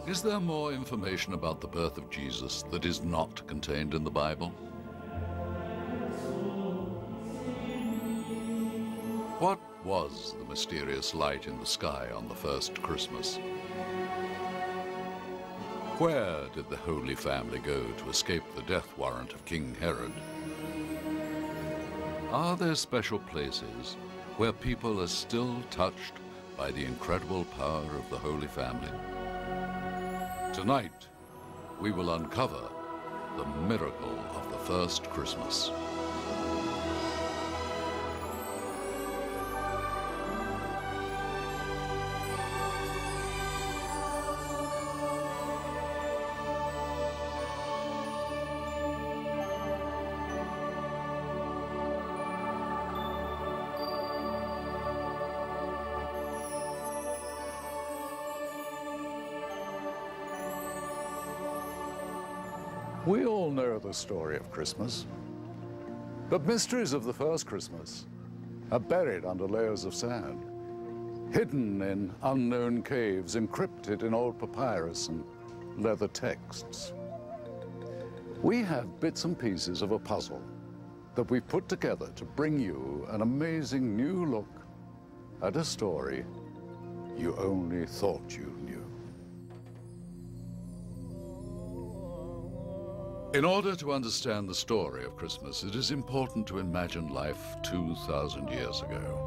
Is there more information about the birth of Jesus that is not contained in the Bible? What was the mysterious light in the sky on the first Christmas? Where did the Holy Family go to escape the death warrant of King Herod? Are there special places where people are still touched by the incredible power of the Holy Family? Tonight, we will uncover the miracle of the first Christmas. We all know the story of Christmas. The mysteries of the first Christmas are buried under layers of sand, hidden in unknown caves, encrypted in old papyrus and leather texts. We have bits and pieces of a puzzle that we've put together to bring you an amazing new look at a story you only thought you knew. In order to understand the story of Christmas, it is important to imagine life 2,000 years ago.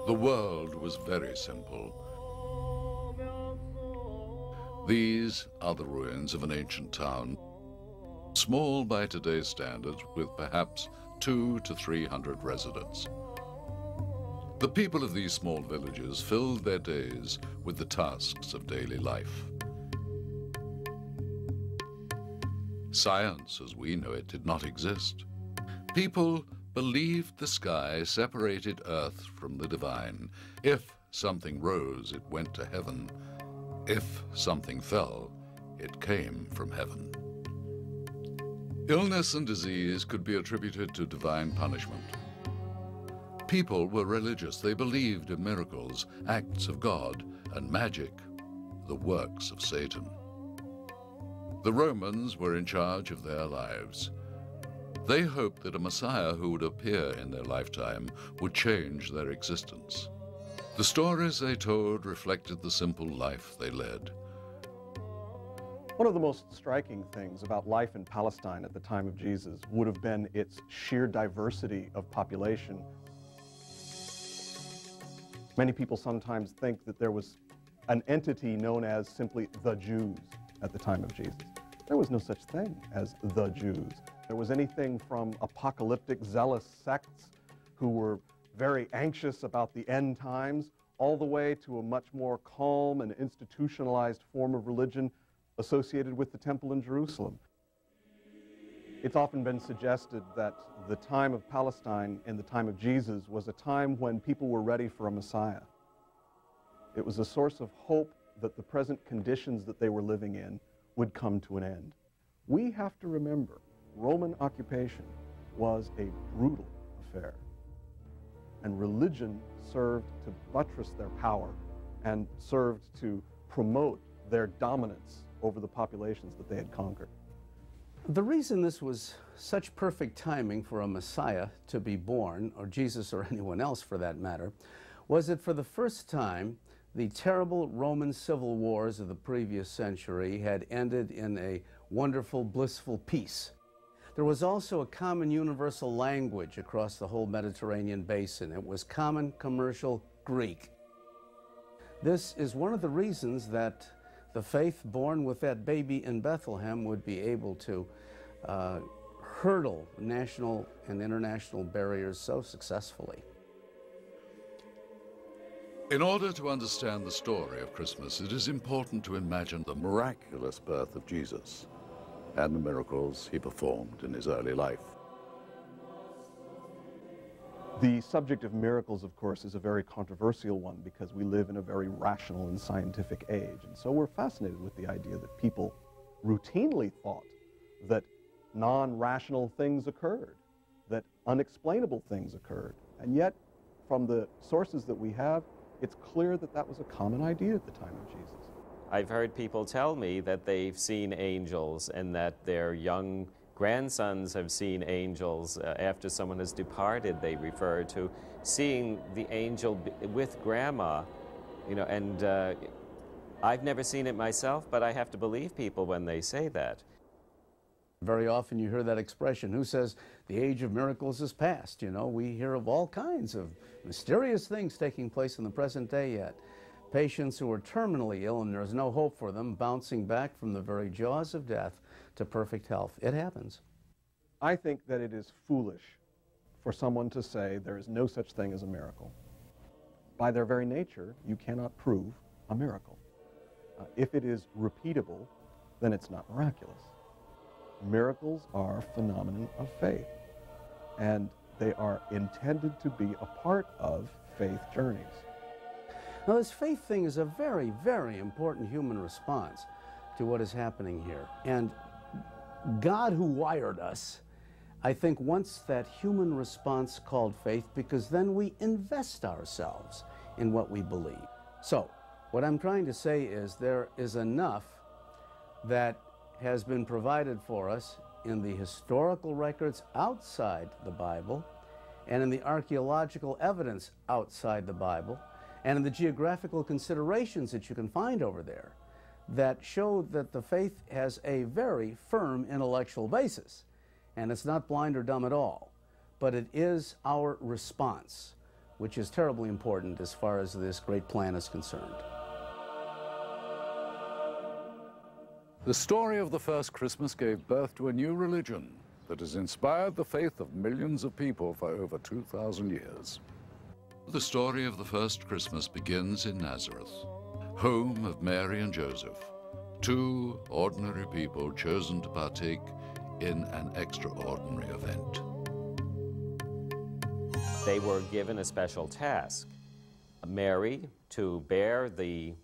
The world was very simple. These are the ruins of an ancient town, small by today's standards, with perhaps 200 to 300 residents. The people of these small villages filled their days with the tasks of daily life. Science, as we know it, did not exist. People believed the sky separated Earth from the divine. If something rose, it went to heaven. If something fell, it came from heaven. Illness and disease could be attributed to divine punishment. People were religious. They believed in miracles, acts of God, and magic, the works of Satan. The Romans were in charge of their lives. They hoped that a Messiah who would appear in their lifetime would change their existence. The stories they told reflected the simple life they led. One of the most striking things about life in Palestine at the time of Jesus would have been its sheer diversity of population. Many people sometimes think that there was an entity known as simply the Jews at the time of Jesus. There was no such thing as the Jews. There was anything from apocalyptic, zealous sects who were very anxious about the end times, all the way to a much more calm and institutionalized form of religion associated with the temple in Jerusalem. It's often been suggested that the time of Palestine and the time of Jesus was a time when people were ready for a Messiah. It was a source of hope that the present conditions that they were living in would come to an end. We have to remember, Roman occupation was a brutal affair, and religion served to buttress their power and served to promote their dominance over the populations that they had conquered. The reason this was such perfect timing for a Messiah to be born, or Jesus or anyone else for that matter, was that for the first time, the terrible Roman civil wars of the previous century had ended in a wonderful, blissful peace. There was also a common universal language across the whole Mediterranean basin. It was common commercial Greek. This is one of the reasons that the faith born with that baby in Bethlehem would be able to hurdle national and international barriers so successfully. In order to understand the story of Christmas, it is important to imagine the Miraculous birth of Jesus and the miracles he performed in his early life. The subject of miracles, of course, is a very controversial one because we live in a very rational and scientific age. And so we're fascinated with the idea that people routinely thought that non-rational things occurred, that unexplainable things occurred. And yet, from the sources that we have, it's clear that that was a common idea at the time of Jesus. I've heard people tell me that they've seen angels and that their young grandsons have seen angels. After someone has departed, they refer to seeing the angel with grandma, you know, and I've never seen it myself, but I have to believe people when they say that. Very often you hear that expression, who says the age of miracles is past? You know, we hear of all kinds of mysterious things taking place in the present day yet. Patients who are terminally ill and there's no hope for them, bouncing back from the very jaws of death to perfect health. It happens. I think that it is foolish for someone to say there is no such thing as a miracle. By their very nature, you cannot prove a miracle. If it is repeatable, then it's not miraculous. Miracles are a phenomenon of faith, and they are intended to be a part of faith journeys. Now, this faith thing is a very, very important human response to what is happening here. And God, who wired us, I think wants that human response called faith, because then we invest ourselves in what we believe. So, what I'm trying to say is there is enough that has been provided for us in the historical records outside the Bible and in the archaeological evidence outside the Bible and in the geographical considerations that you can find over there that show that the faith has a very firm intellectual basis. And it's not blind or dumb at all, but it is our response, which is terribly important as far as this great plan is concerned. The story of the first Christmas gave birth to a new religion that has inspired the faith of millions of people for over 2,000 years. The story of the first Christmas begins in Nazareth, home of Mary and Joseph, two ordinary people chosen to partake in an extraordinary event. They were given a special task. Mary to bear the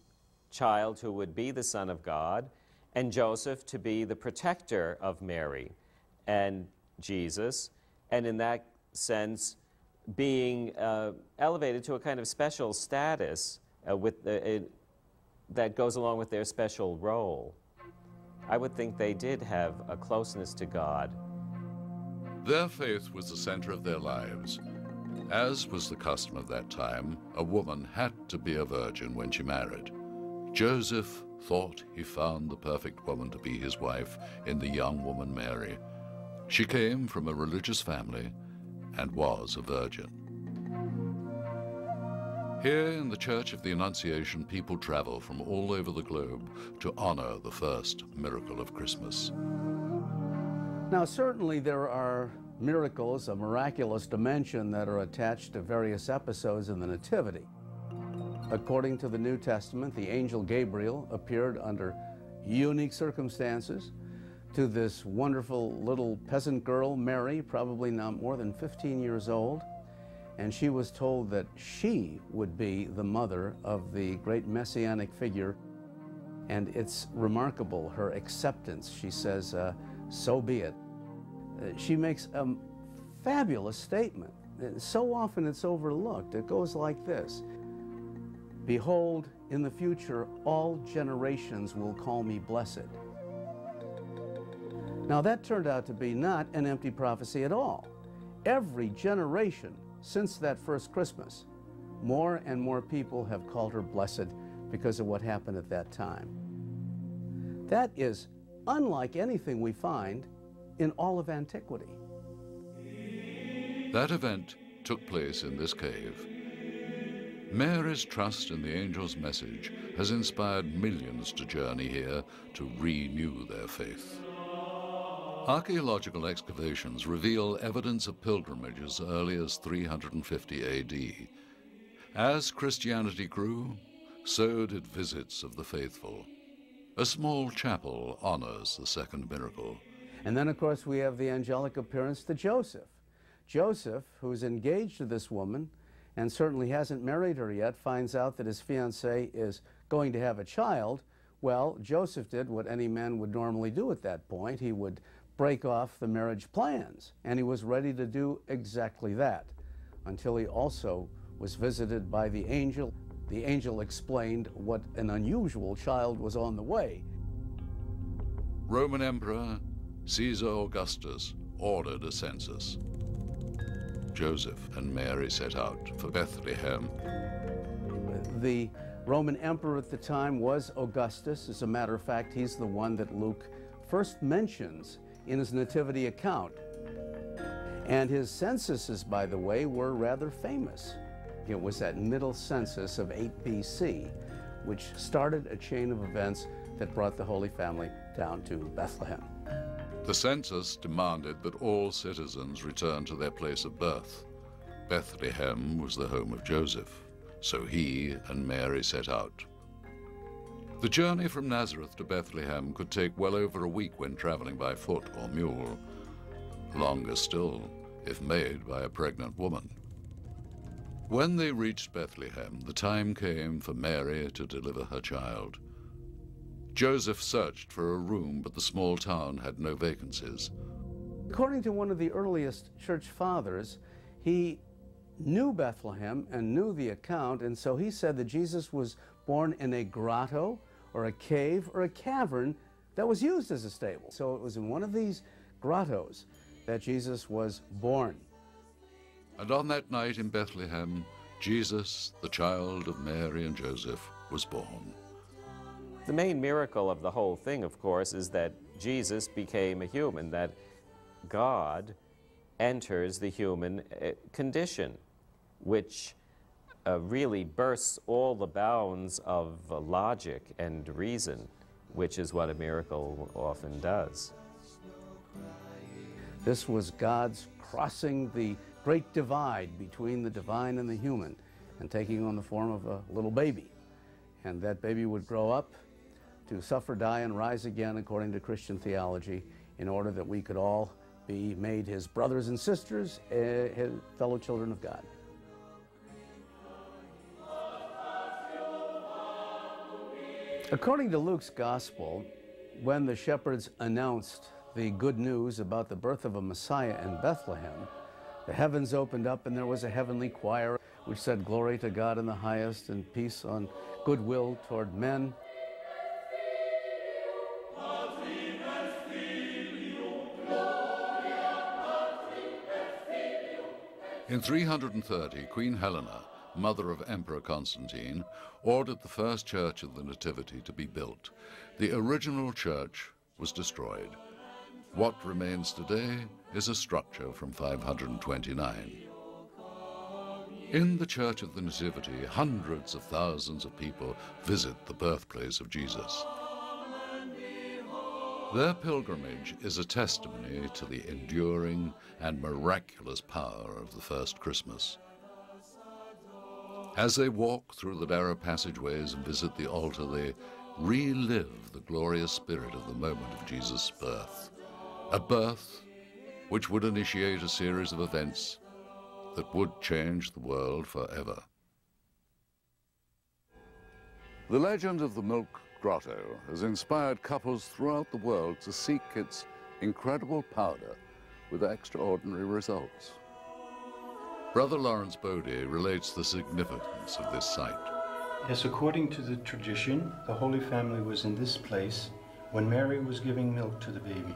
child who would be the Son of God, and Joseph to be the protector of Mary and Jesus, and in that sense being elevated to a kind of special status that goes along with their special role. I would think they did have a closeness to God. Their faith was the center of their lives. As was the custom of that time, a woman had to be a virgin when she married. Joseph thought he found the perfect woman to be his wife in the young woman Mary. She came from a religious family and was a virgin. Here in the Church of the Annunciation, people travel from all over the globe to honor the first miracle of Christmas. Now, certainly there are miracles of miraculous dimension that are attached to various episodes in the Nativity. According to the New Testament, the angel Gabriel appeared under unique circumstances to this wonderful little peasant girl, Mary, probably not more than 15 years old, and she was told that she would be the mother of the great messianic figure. And it's remarkable, her acceptance. She says, so be it. She makes a fabulous statement. So often it's overlooked. It goes like this: behold, in the future, all generations will call me blessed. Now that turned out to be not an empty prophecy at all. Every generation since that first Christmas, more and more people have called her blessed because of what happened at that time. That is unlike anything we find in all of antiquity. That event took place in this cave. Mary's trust in the angel's message has inspired millions to journey here to renew their faith. Archaeological excavations reveal evidence of pilgrimage as early as 350 AD. As Christianity grew, so did visits of the faithful. A small chapel honors the second miracle. And then, of course, we have the angelic appearance to Joseph. Joseph, who's engaged to this woman and certainly hasn't married her yet, finds out that his fiancée is going to have a child. Well, Joseph did what any man would normally do at that point. He would break off the marriage plans, and he was ready to do exactly that until he also was visited by the angel the angel explained what an unusual child was on the way. Roman Emperor Caesar Augustus ordered a census. Joseph and Mary set out for Bethlehem. The Roman emperor at the time was Augustus. As a matter of fact, he's the one that Luke first mentions in his nativity account. And his censuses, by the way, were rather famous. It was that middle census of 8 BC, which started a chain of events that brought the Holy Family down to Bethlehem. The census demanded that all citizens return to their place of birth. Bethlehem was the home of Joseph, so he and Mary set out. The journey from Nazareth to Bethlehem could take well over a week when traveling by foot or mule. Longer still, if made by a pregnant woman. When they reached Bethlehem, the time came for Mary to deliver her child. Joseph searched for a room, but the small town had no vacancies. According to one of the earliest church fathers, he knew Bethlehem and knew the account, and so he said that Jesus was born in a grotto or a cave or a cavern that was used as a stable. So it was in one of these grottos that Jesus was born. And on that night in Bethlehem, Jesus, the child of Mary and Joseph, was born. The main miracle of the whole thing, of course, is that Jesus became a human, that God enters the human condition, which really bursts all the bounds of logic and reason, which is what a miracle often does. This was God's crossing the great divide between the divine and the human and taking on the form of a little baby. And that baby would grow up to suffer, die, and rise again according to Christian theology in order that we could all be made his brothers and sisters, his fellow children of God. According to Luke's gospel, when the shepherds announced the good news about the birth of a Messiah in Bethlehem, the heavens opened up and there was a heavenly choir which said, "Glory to God in the highest and peace on goodwill toward men." In 330, Queen Helena, mother of Emperor Constantine, ordered the first church of the Nativity to be built. The original church was destroyed. What remains today is a structure from 529. In the Church of the Nativity, hundreds of thousands of people visit the birthplace of Jesus. Their pilgrimage is a testimony to the enduring and miraculous power of the first Christmas. As they walk through the narrow passageways and visit the altar, they relive the glorious spirit of the moment of Jesus' birth. A birth which would initiate a series of events that would change the world forever. The legend of the Milk Grotto has inspired couples throughout the world to seek its incredible powder with extraordinary results. Brother Lawrence Bodie relates the significance of this site. Yes, according to the tradition, the Holy Family was in this place when Mary was giving milk to the baby.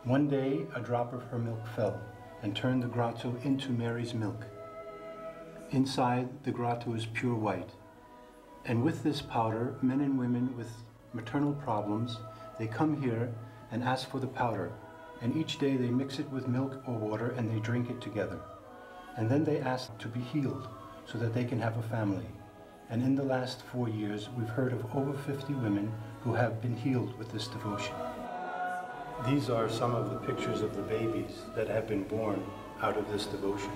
One day, a drop of her milk fell and turned the grotto into Mary's milk. Inside, the grotto is pure white. And with this powder, men and women with maternal problems, they come here and ask for the powder. And each day they mix it with milk or water and they drink it together. And then they ask to be healed so that they can have a family. And in the last 4 years, we've heard of over 50 women who have been healed with this devotion. These are some of the pictures of the babies that have been born out of this devotion.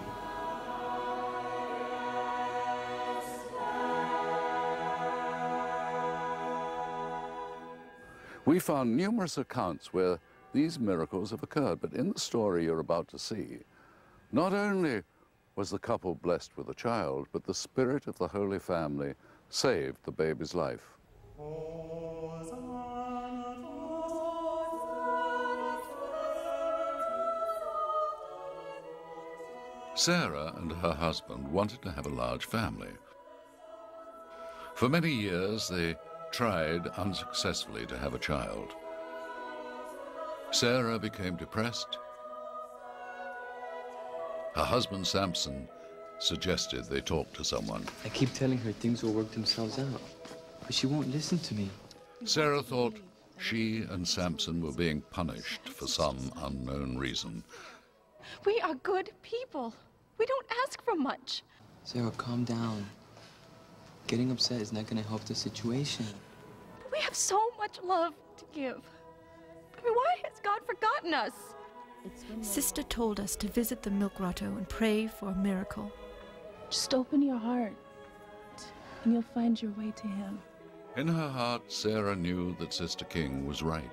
We found numerous accounts where these miracles have occurred, but in the story you're about to see, not only was the couple blessed with a child, but the spirit of the Holy Family saved the baby's life. Sarah and her husband wanted to have a large family. For many years, they tried unsuccessfully to have a child. Sarah became depressed. Her husband, Samson, suggested they talk to someone. I keep telling her things will work themselves out, but she won't listen to me. Sarah thought she and Samson were being punished for some unknown reason. We are good people. We don't ask for much. Sarah, calm down. Getting upset is not going to help the situation. But we have so much love to give. I mean, why has God forgotten us? Sister told us to visit the milk grotto and pray for a miracle. Just open your heart, and you'll find your way to Him. In her heart, Sarah knew that Sister King was right.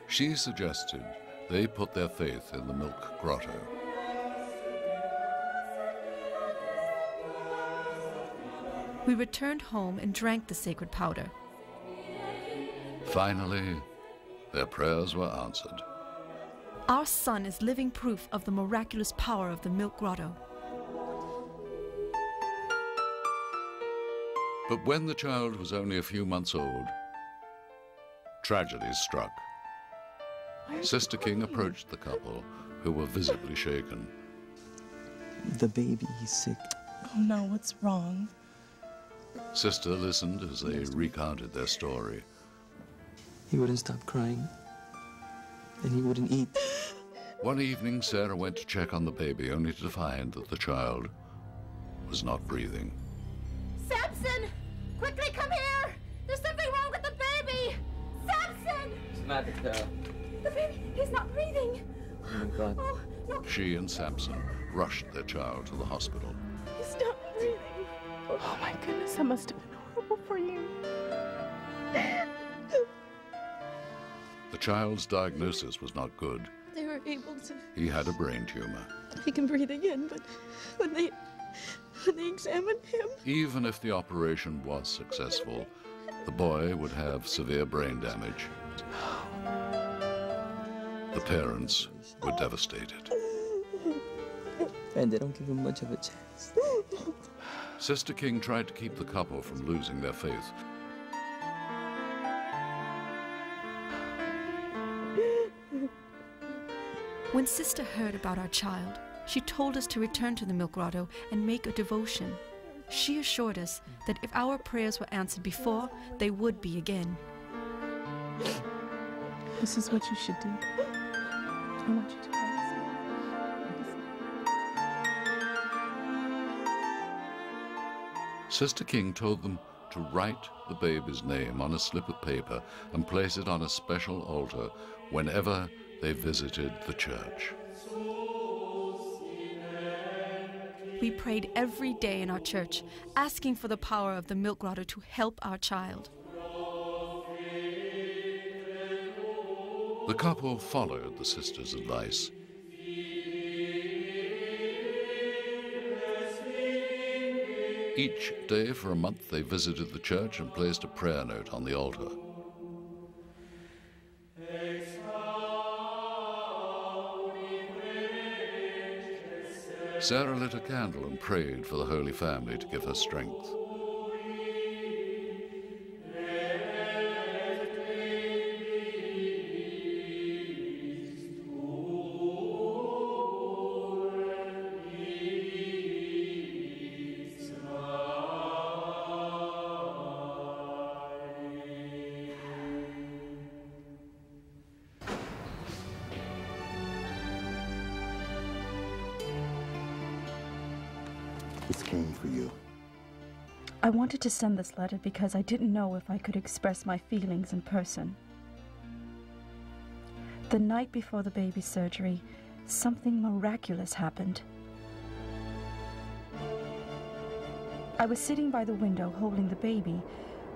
She suggested they put their faith in the milk grotto. We returned home and drank the sacred powder. Finally, their prayers were answered. Our son is living proof of the miraculous power of the milk grotto. But when the child was only a few months old, tragedy struck. Sister King approached the couple, who were visibly shaken. The baby, he's sick. Oh no, what's wrong? Sister listened as they recounted their story. He wouldn't stop crying, and he wouldn't eat. One evening, Sarah went to check on the baby, only to find that the child was not breathing. Samson! Quickly come here! There's something wrong with the baby! Samson! What's the matter, Sarah? The baby, he's not breathing. Oh my God. Oh, no. She and Samson rushed their child to the hospital. He's not breathing. Oh my goodness, that must have been horrible for you. The child's diagnosis was not good. They were able to. He had a brain tumor. He can breathe again, but when they examined him. Even if the operation was successful, the boy would have severe brain damage. The parents were devastated. And they don't give him much of a chance. Sister King tried to keep the couple from losing their faith. When Sister heard about our child, she told us to return to the milk grotto and make a devotion. She assured us that if our prayers were answered before, they would be again. This is what you should do. I want you to pray. Sister King told them to write the baby's name on a slip of paper and place it on a special altar whenever they visited the church. We prayed every day in our church, asking for the power of the milk grotto to help our child. The couple followed the sister's advice. Each day for a month they visited the church and placed a prayer note on the altar. Sarah lit a candle and prayed for the Holy Family to give her strength. This came for you. I wanted to send this letter because I didn't know if I could express my feelings in person. The night before the baby's surgery, something miraculous happened. I was sitting by the window holding the baby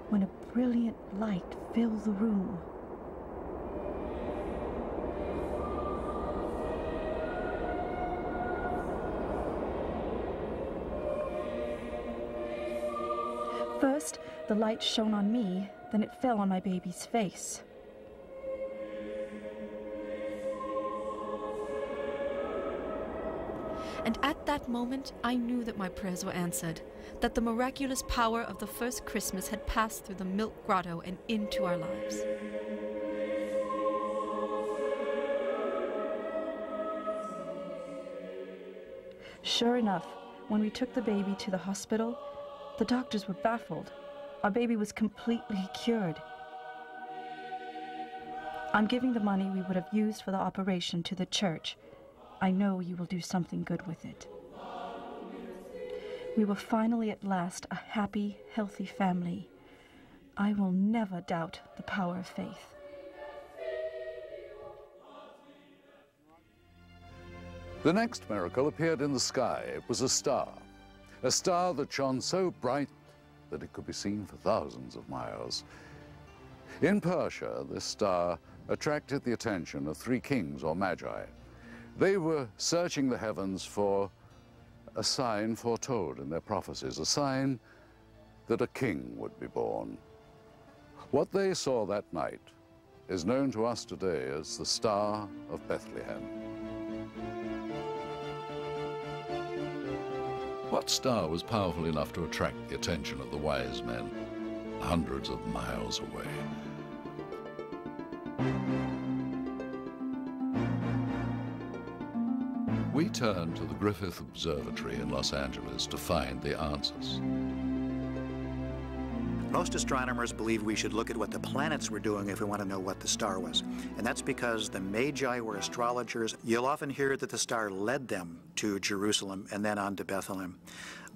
when a brilliant light filled the room. First, the light shone on me, then it fell on my baby's face. and at that moment I knew that my prayers were answered, that the miraculous power of the first Christmas had passed through the milk grotto and into our lives. Sure enough, when we took the baby to the hospital, the doctors were baffled. Our baby was completely cured. I'm giving the money we would have used for the operation to the church. I know you will do something good with it. We were finally at last a happy, healthy family. I will never doubt the power of faith. The next miracle appeared in the sky. It was a star that shone so bright that it could be seen for thousands of miles. In Persia, this star attracted the attention of 3 kings or magi. They were searching the heavens for a sign foretold in their prophecies, a sign that a king would be born. What they saw that night is known to us today as the Star of Bethlehem. What star was powerful enough to attract the attention of the wise men hundreds of miles away? We turn to the Griffith Observatory in Los Angeles to find the answers. Most astronomers believe we should look at what the planets were doing if we want to know what the star was. And that's because the Magi were astrologers. You'll often hear that the star led them to Jerusalem and then on to Bethlehem.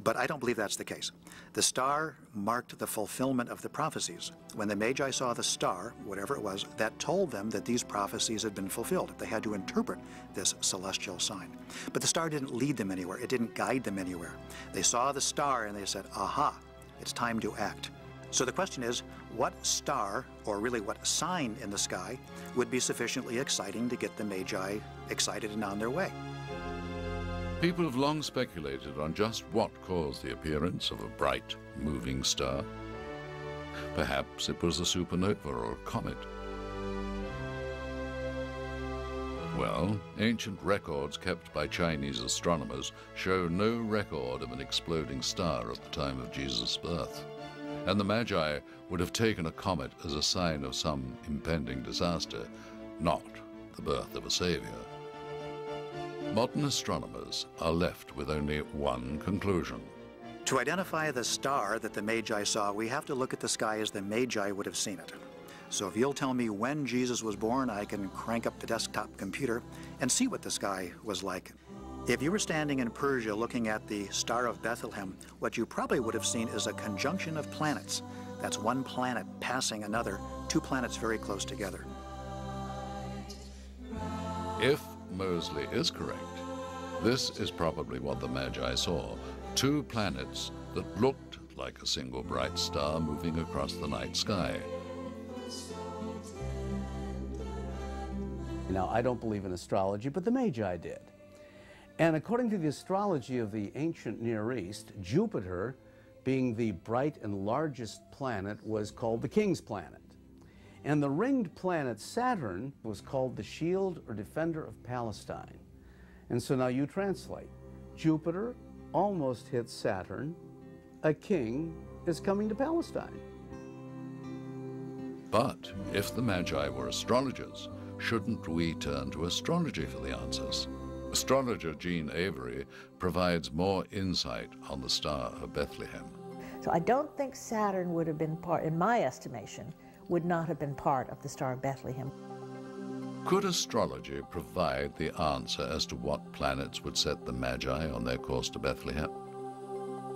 But I don't believe that's the case. The star marked the fulfillment of the prophecies. When the Magi saw the star, whatever it was, that told them that these prophecies had been fulfilled. They had to interpret this celestial sign. But the star didn't lead them anywhere. It didn't guide them anywhere. They saw the star and they said, aha, it's time to act. So the question is, what star, or really what sign in the sky, would be sufficiently exciting to get the Magi excited and on their way? People have long speculated on just what caused the appearance of a bright, moving star. Perhaps it was a supernova or a comet. Well, ancient records kept by Chinese astronomers show no record of an exploding star at the time of Jesus' birth. And the Magi would have taken a comet as a sign of some impending disaster, not the birth of a savior. Modern astronomers are left with only one conclusion. To identify the star that the Magi saw, we have to look at the sky as the Magi would have seen it. So if you'll tell me when Jesus was born, I can crank up the desktop computer and see what the sky was like. If you were standing in Persia looking at the Star of Bethlehem, what you probably would have seen is a conjunction of planets. That's one planet passing another, 2 planets very close together. If Moseley is correct, this is probably what the Magi saw, 2 planets that looked like a single bright star moving across the night sky. Now, I don't believe in astrology, but the Magi did. And according to the astrology of the ancient Near East, Jupiter, being the bright and largest planet, was called the king's planet. And the ringed planet Saturn was called the shield or defender of Palestine. And so now you translate. Jupiter almost hits Saturn. A king is coming to Palestine. But if the Magi were astrologers, shouldn't we turn to astrology for the answers? Astrologer Jean Avery provides more insight on the Star of Bethlehem. So I don't think Saturn would have been part, in my estimation, would not have been part of the Star of Bethlehem. Could astrology provide the answer as to what planets would set the Magi on their course to Bethlehem?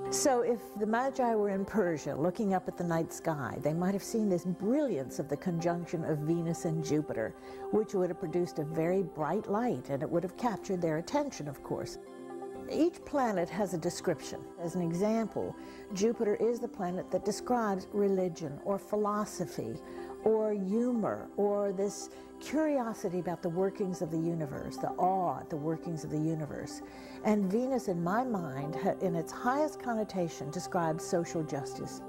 So if the Magi were in Persia looking up at the night sky, they might have seen this brilliance of the conjunction of Venus and Jupiter, which would have produced a very bright light, and it would have captured their attention, of course. Each planet has a description. As an example, Jupiter is the planet that describes religion or philosophy or humor or this curiosity about the workings of the universe, the awe at the workings of the universe. And Venus, in my mind, in its highest connotation, describes social justice.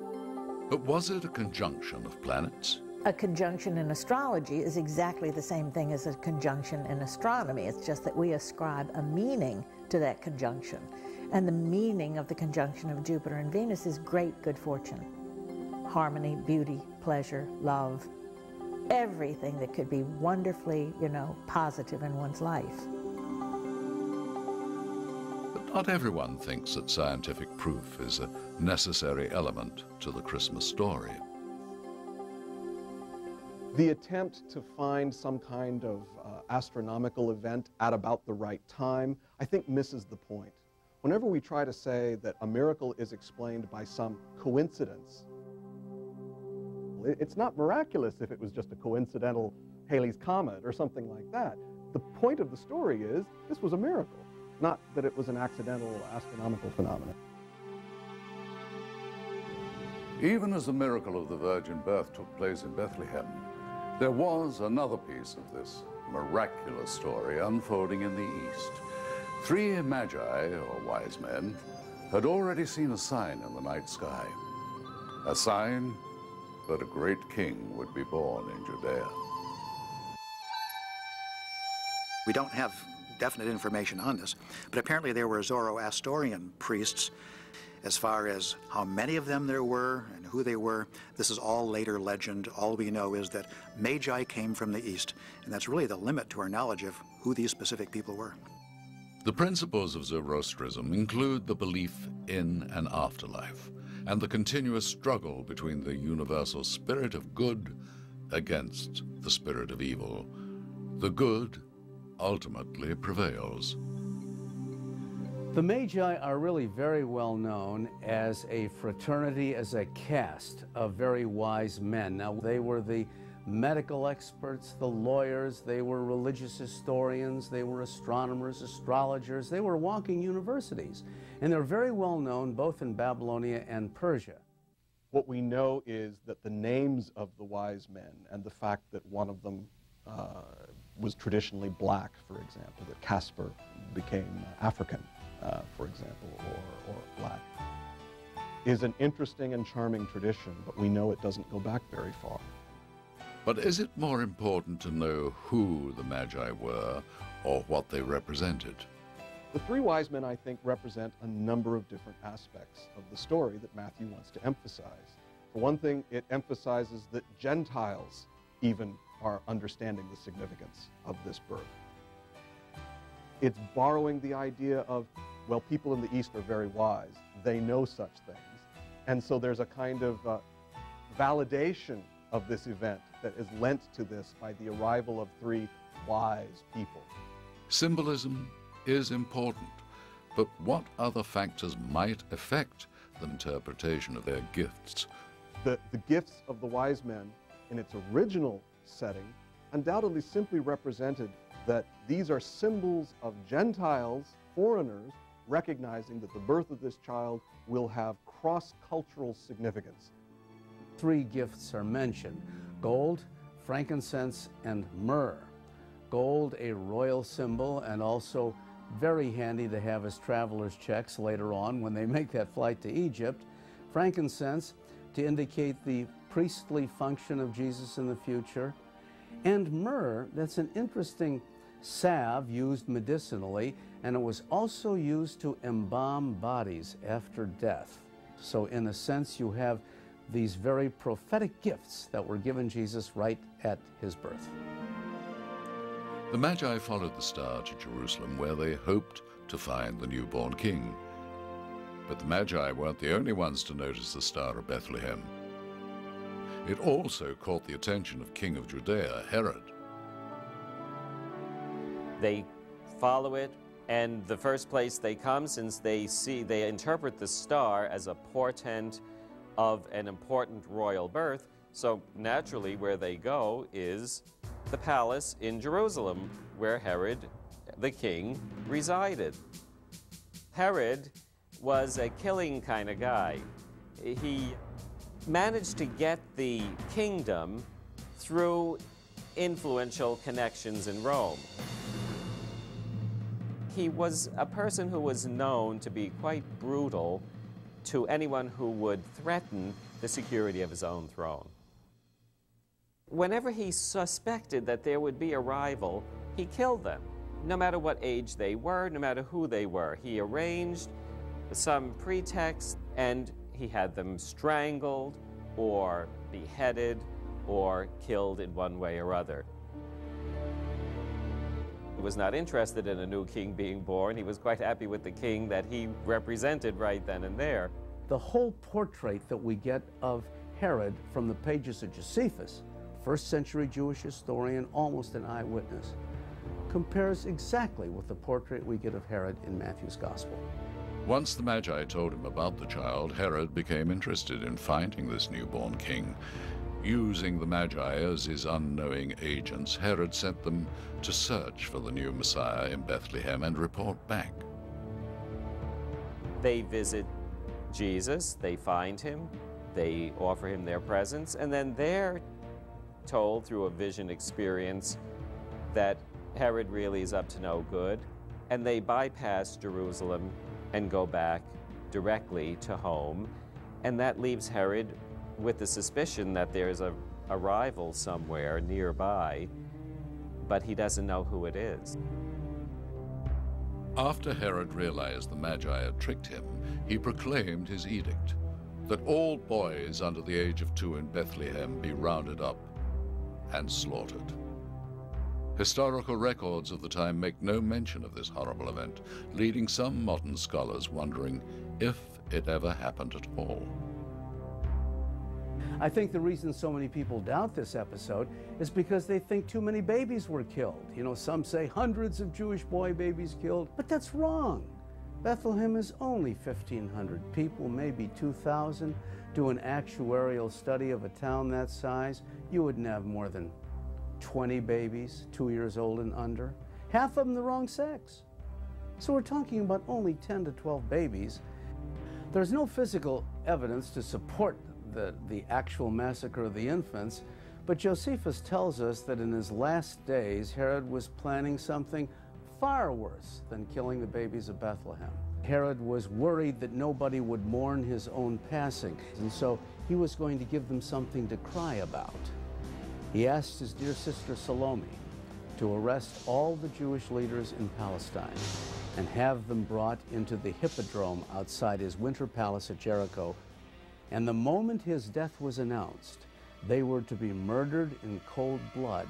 But was it a conjunction of planets? A conjunction in astrology is exactly the same thing as a conjunction in astronomy. It's just that we ascribe a meaning to that conjunction. And the meaning of the conjunction of Jupiter and Venus is great good fortune. Harmony, beauty, pleasure, love, everything that could be wonderfully, positive in one's life. But not everyone thinks that scientific proof is a necessary element to the Christmas story. The attempt to find some kind of astronomical event at about the right time, I think, misses the point. Whenever we try to say that a miracle is explained by some coincidence, it's not miraculous if it was just a coincidental Halley's Comet or something like that. The point of the story is this was a miracle, not that it was an accidental astronomical phenomenon. Even as the miracle of the virgin birth took place in Bethlehem, there was another piece of this miraculous story unfolding in the east. 3 magi, or wise men, had already seen a sign in the night sky. A sign that a great king would be born in Judea. We don't have definite information on this, but apparently there were Zoroastrian priests. As far as how many of them there were and who they were, this is all later legend. All we know is that magi came from the east, and that's really the limit to our knowledge of who these specific people were. The principles of Zoroastrianism include the belief in an afterlife and the continuous struggle between the universal spirit of good against the spirit of evil. The good ultimately prevails. The Magi are really very well known as a fraternity, as a caste of very wise men. Now, they were the medical experts, the lawyers, they were religious historians, they were astronomers, astrologers, they were walking universities. And they're very well known both in Babylonia and Persia. What we know is that the names of the wise men and the fact that one of them was traditionally black, for example, that Casper became African, for example, or black, is an interesting and charming tradition, but we know it doesn't go back very far. But is it more important to know who the Magi were or what they represented? The 3 wise men, I think, represent a number of different aspects of the story that Matthew wants to emphasize. For one thing, it emphasizes that Gentiles even are understanding the significance of this birth. It's borrowing the idea of, well, people in the East are very wise. They know such things. And so there's a kind of validation of this event that is lent to this by the arrival of 3 wise people. Symbolism is important, but what other factors might affect the interpretation of their gifts? The gifts of the wise men in its original setting undoubtedly simply represented that these are symbols of Gentiles, foreigners, recognizing that the birth of this child will have cross-cultural significance. 3 gifts are mentioned: gold, frankincense, and myrrh. Gold, a royal symbol, and also very handy to have as traveler's checks later on when they make that flight to Egypt. Frankincense, to indicate the priestly function of Jesus in the future. And myrrh, that's an interesting salve used medicinally, and it was also used to embalm bodies after death. So in a sense, you have these very prophetic gifts that were given Jesus right at his birth. The Magi followed the star to Jerusalem, where they hoped to find the newborn king. But the Magi weren't the only ones to notice the Star of Bethlehem. It also caught the attention of King of Judea, Herod. They follow it, and the first place they come, since they interpret the star as a portent of an important royal birth, so naturally where they go is the palace in Jerusalem, where Herod, the king, resided. Herod was a killing kind of guy. He managed to get the kingdom through influential connections in Rome. He was a person who was known to be quite brutal to anyone who would threaten the security of his own throne. Whenever he suspected that there would be a rival, he killed them, no matter what age they were, no matter who they were. He arranged some pretext, and he had them strangled or beheaded or killed in one way or other. He was not interested in a new king being born. He was quite happy with the king that he represented right then and there. The whole portrait that we get of Herod from the pages of Josephus, first-century Jewish historian, almost an eyewitness, compares exactly with the portrait we get of Herod in Matthew's Gospel. Once the Magi told him about the child, Herod became interested in finding this newborn king. Using the Magi as his unknowing agents, Herod sent them to search for the new Messiah in Bethlehem and report back. They visit Jesus, they find him, they offer him their presence, and then they're told through a vision experience that Herod really is up to no good, and they bypass Jerusalem and go back directly to home, and that leaves Herod with the suspicion that there's a rival somewhere nearby, but he doesn't know who it is. After Herod realized the Magi had tricked him, he proclaimed his edict that all boys under the age of 2 in Bethlehem be rounded up and slaughtered. Historical records of the time make no mention of this horrible event, leading some modern scholars wondering if it ever happened at all. I think the reason so many people doubt this episode is because they think too many babies were killed. You know, some say hundreds of Jewish boy babies killed, but that's wrong. Bethlehem is only 1,500 people, maybe 2,000. Do an actuarial study of a town that size, you wouldn't have more than 20 babies, 2 years old and under, half of them the wrong sex. So we're talking about only 10 to 12 babies. There's no physical evidence to support the actual massacre of the infants, but Josephus tells us that in his last days, Herod was planning something far worse than killing the babies of Bethlehem. Herod was worried that nobody would mourn his own passing, and so he was going to give them something to cry about. He asked his dear sister Salome to arrest all the Jewish leaders in Palestine and have them brought into the hippodrome outside his winter palace at Jericho. And the moment his death was announced, they were to be murdered in cold blood.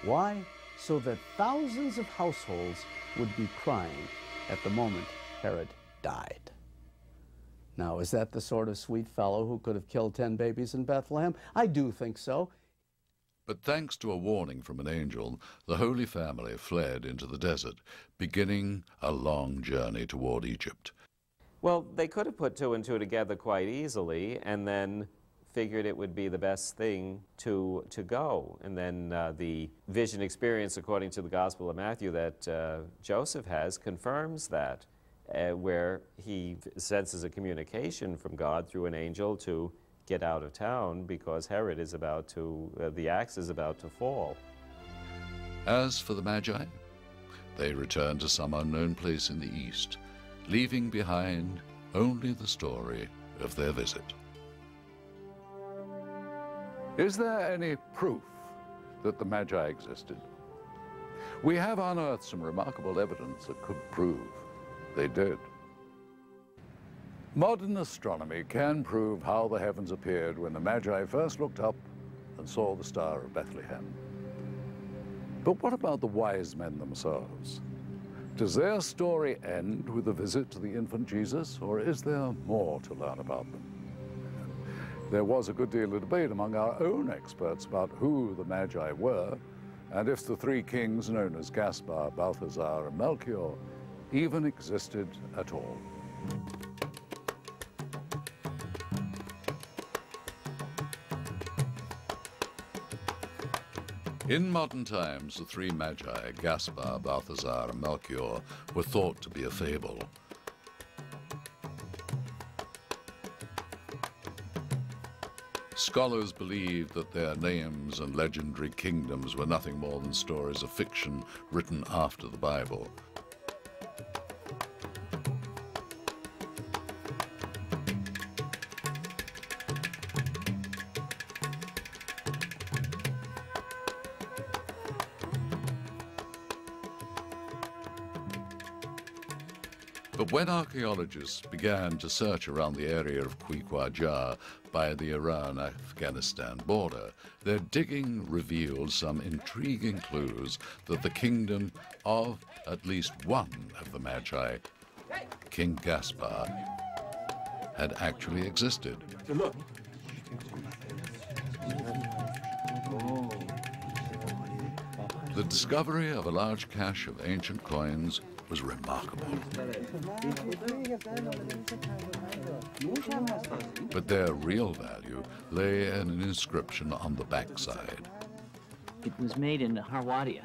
Why? So that thousands of households would be crying at the moment Herod died. Now, is that the sort of sweet fellow who could have killed 10 babies in Bethlehem? I do think so. But thanks to a warning from an angel, the Holy Family fled into the desert, beginning a long journey toward Egypt. Well, they could have put 2 and 2 together quite easily and then figured it would be the best thing to go. And then the vision experience, according to the Gospel of Matthew, that Joseph has, confirms that, where he senses a communication from God through an angel to get out of town because Herod is about to, the axe is about to fall. As for the Magi, they returned to some unknown place in the east, leaving behind only the story of their visit. Is there any proof that the Magi existed? We have unearthed some remarkable evidence that could prove they did. Modern astronomy can prove how the heavens appeared when the Magi first looked up and saw the Star of Bethlehem. But what about the wise men themselves? Does their story end with a visit to the infant Jesus, or is there more to learn about them? There was a good deal of debate among our own experts about who the Magi were, and if the 3 kings known as Gaspar, Balthazar, and Melchior even existed at all. In modern times, the 3 Magi, Gaspar, Balthazar, and Melchior, were thought to be a fable. Scholars believed that their names and legendary kingdoms were nothing more than stories of fiction written after the Bible. But when archaeologists began to search around the area of Quiquajar by the Iran-Afghanistan border, their digging revealed some intriguing clues that the kingdom of at least one of the Magi, King Gaspar, had actually existed. Look. The discovery of a large cache of ancient coins was remarkable. But their real value lay in an inscription on the backside. It was made in Harwadia,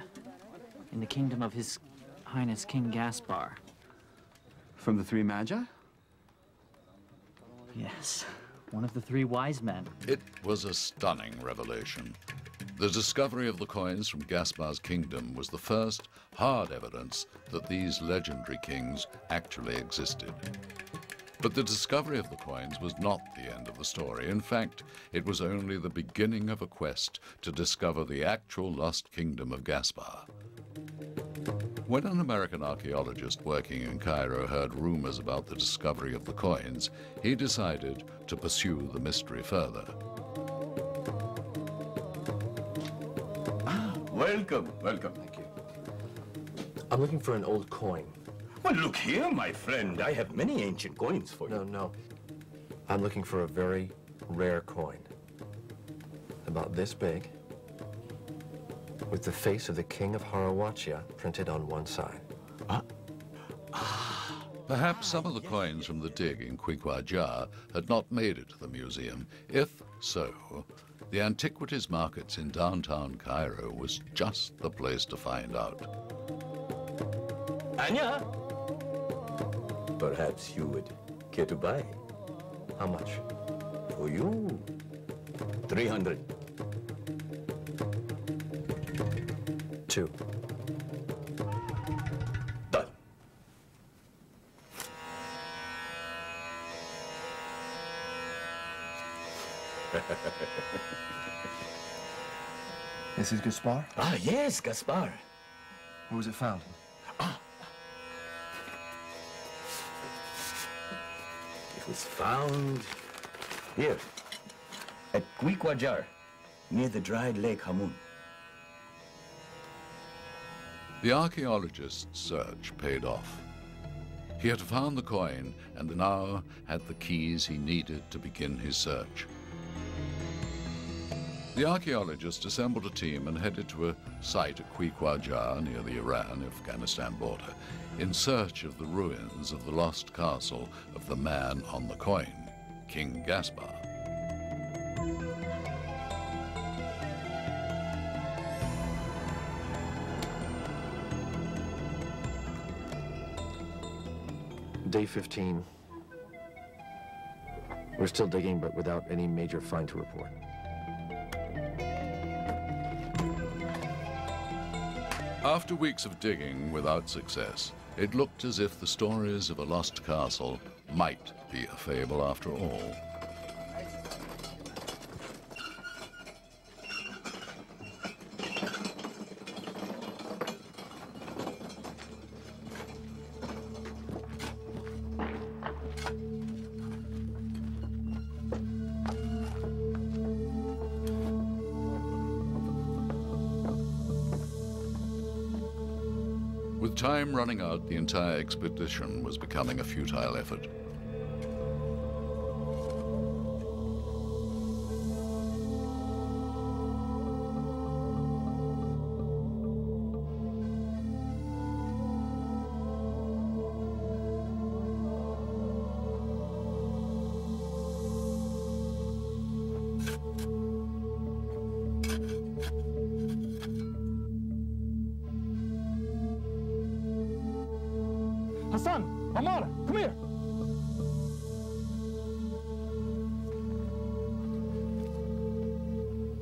in the kingdom of His Highness King Gaspar. From the three Magi? Yes, one of the three wise men. It was a stunning revelation. The discovery of the coins from Gaspar's kingdom was the first hard evidence that these legendary kings actually existed. But the discovery of the coins was not the end of the story. In fact, it was only the beginning of a quest to discover the actual lost kingdom of Gaspar. When an American archaeologist working in Cairo heard rumors about the discovery of the coins, he decided to pursue the mystery further. Welcome, welcome. Thank you. I'm looking for an old coin. Well, look here, my friend. I have many ancient coins for you. No. I'm looking for a very rare coin. About this big, with the face of the king of Harawachia printed on one side. Perhaps some of the coins from the dig in Quiquajar had not made it to the museum. If so, the antiquities markets in downtown Cairo was just the place to find out. Anya? Perhaps you would care to buy. How much? For you, 300. 2. Done. This is Gaspar? Ah, yes, Gaspar. Where was it found? It was found here, at Quiquajar, near the dried Lake Hamun. The archaeologist's search paid off. He had found the coin and now had the keys he needed to begin his search. The archaeologist assembled a team and headed to a site at Quiquajar near the Iran-Afghanistan border in search of the ruins of the lost castle of the man on the coin, King Gaspar. Day 15. We're still digging, but without any major find to report. After weeks of digging without success, it looked as if the stories of a lost castle might be a fable after all. With time running out, the entire expedition was becoming a futile effort. Hassan, Amar, come here.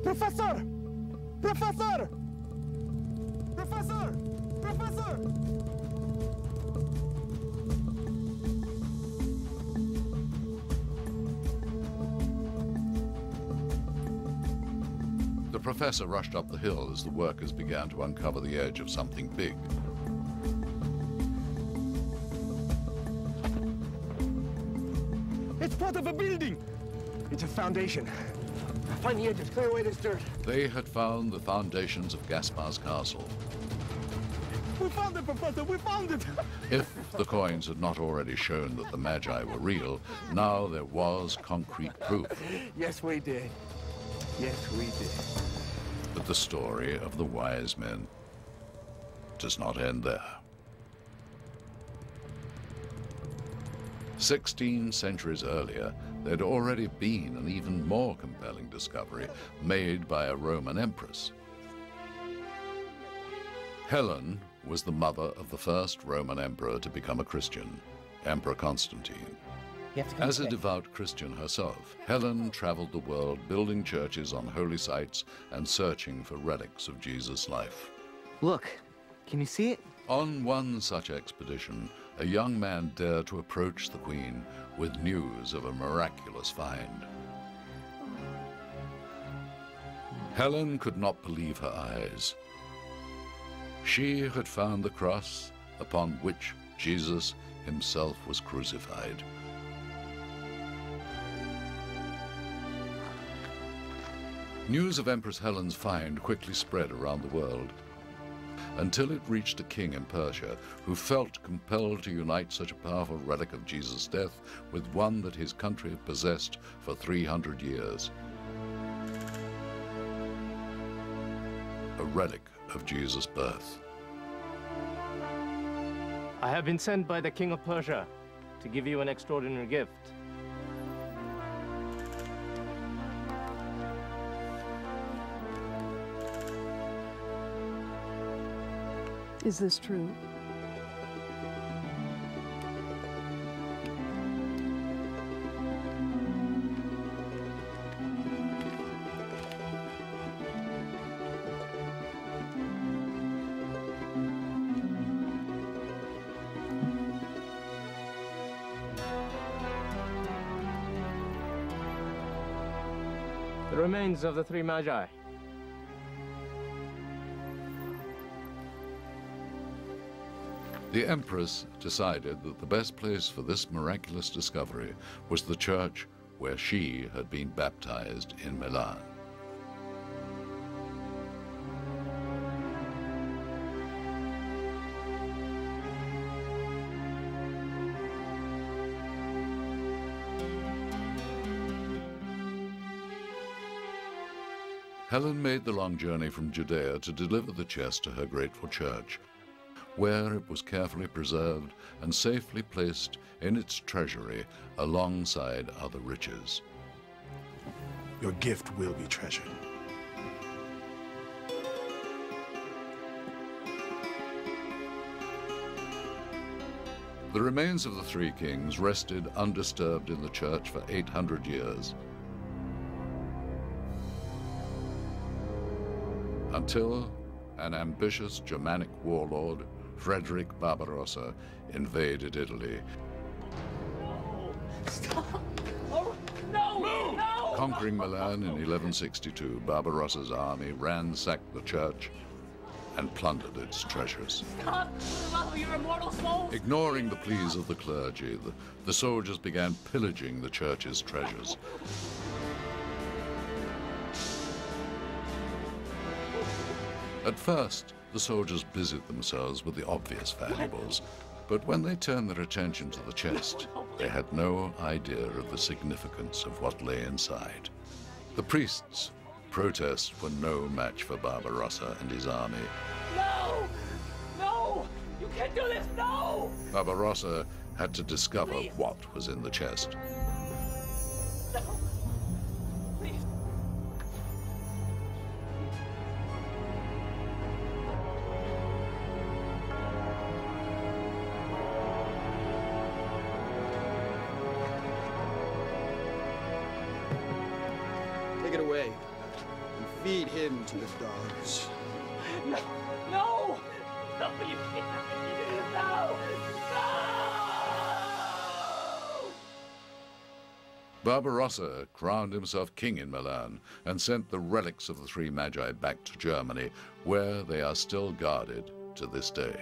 Professor! Professor! Professor! Professor! The professor rushed up the hill as the workers began to uncover the edge of something big. part of a building. It's a foundation. Find the edges, clear away this dirt. They had found the foundations of Gaspar's castle. We found it, Professor, we found it! If the coins had not already shown that the Magi were real, now there was concrete proof. Yes, we did. Yes, we did. But the story of the wise men does not end there. 16 centuries earlier, there'd already been an even more compelling discovery made by a Roman empress. Helen was the mother of the first Roman emperor to become a Christian, Emperor Constantine. As a devout Christian herself, Helen traveled the world building churches on holy sites and searching for relics of Jesus' life. Look, can you see it? On one such expedition, a young man dared to approach the Queen with news of a miraculous find. Helen could not believe her eyes. She had found the cross upon which Jesus himself was crucified. News of Empress Helen's find quickly spread around the world, until it reached a king in Persia who felt compelled to unite such a powerful relic of Jesus' death with one that his country had possessed for 300 years. A relic of Jesus' birth. I have been sent by the King of Persia to give you an extraordinary gift. Is this true? The remains of the three Magi. The Empress decided that the best place for this miraculous discovery was the church where she had been baptized in Milan. Helen made the long journey from Judea to deliver the chest to her grateful church, where it was carefully preserved and safely placed in its treasury alongside other riches. Your gift will be treasured. The remains of the three kings rested undisturbed in the church for 800 years, until an ambitious Germanic warlord, Frederick Barbarossa, invaded Italy. Stop! Oh, no! Move! No! Conquering Milan in 1162, Barbarossa's army ransacked the church and plundered its treasures. Stop! For the love of your immortal soul! Ignoring the pleas of the clergy, the soldiers began pillaging the church's treasures. At first, the soldiers busied themselves with the obvious valuables, but when they turned their attention to the chest, they had no idea of the significance of what lay inside. The priests' protests were no match for Barbarossa and his army. No! No! You can't do this! No! Barbarossa had to discover what was in the chest. No! Please! Take it away and feed him to the dogs. No! No! No, you can't! No! Barbarossa crowned himself king in Milan and sent the relics of the three Magi back to Germany, where they are still guarded to this day.